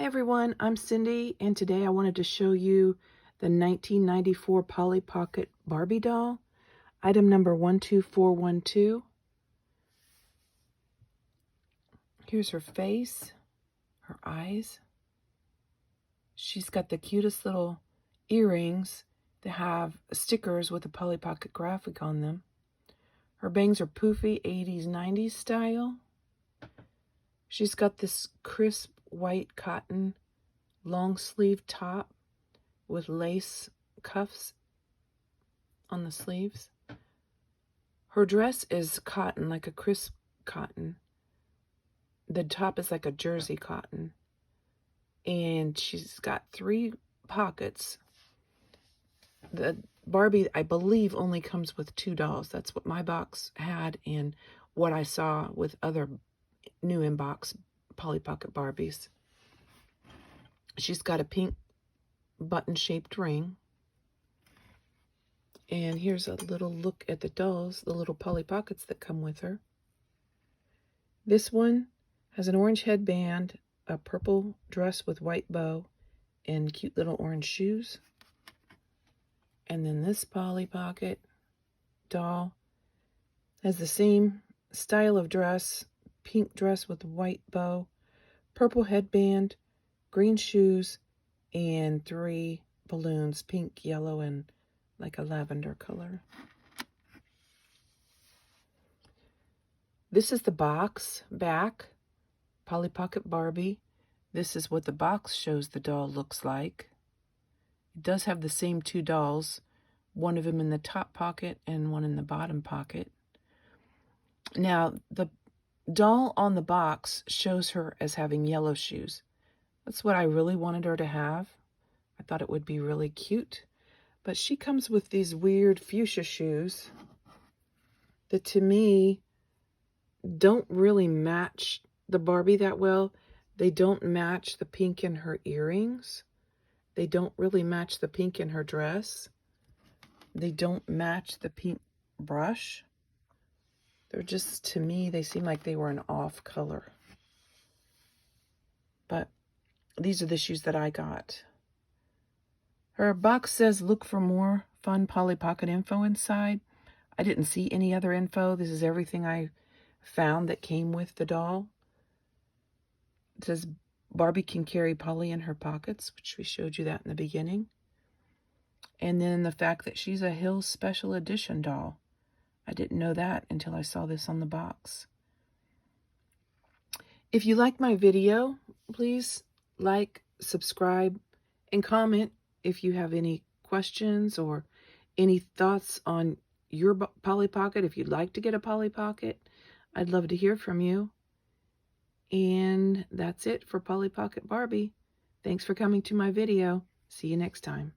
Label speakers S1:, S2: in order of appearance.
S1: Hi everyone, I'm Cindy, and today I wanted to show you the 1994 Polly Pocket Barbie doll, item number 12412. Here's her face, her eyes. She's got the cutest little earrings that have stickers with a Polly Pocket graphic on them. Her bangs are poofy 80s, 90s style. She's got this crisp white cotton long sleeve top with lace cuffs on the sleeves. Her dress is cotton, like a crisp cotton. The top is like a jersey cotton. And she's got 3 pockets. The Barbie, I believe, only comes with 2 dolls. That's what my box had and what I saw with other new in-box Polly Pocket Barbies. She's got a pink button-shaped ring. And here's a little look at the dolls, the little Polly Pockets that come with her. This one has an orange headband, a purple dress with white bow, and cute little orange shoes. And then this Polly Pocket doll has the same style of dress, pink dress with white bow, purple headband, green shoes, and 3 balloons, pink, yellow, and like a lavender color. This is the box back, Polly Pocket Barbie. This is what the box shows the doll looks like. It does have the same 2 dolls, one of them in the top pocket and one in the bottom pocket. Now, the doll on the box shows her as having yellow shoes. That's what I really wanted her to have. I thought it would be really cute. But she comes with these weird fuchsia shoes that, to me, don't really match the Barbie that well. They don't match the pink in her earrings. They don't really match the pink in her dress. They don't match the pink brush. They're just, to me, they seem like they were an off color. But these are the shoes that I got. Her box says, look for more fun Polly Pocket info inside. I didn't see any other info. This is everything I found that came with the doll. It says Barbie can carry Polly in her pockets, which we showed you that in the beginning. And then the fact that she's a Hills Special Edition doll. I didn't know that until I saw this on the box. If you like my video, please like, subscribe, and comment if you have any questions or any thoughts on your Polly Pocket. If you'd like to get a Polly Pocket, I'd love to hear from you. And that's it for Polly Pocket Barbie. Thanks for coming to my video. See you next time.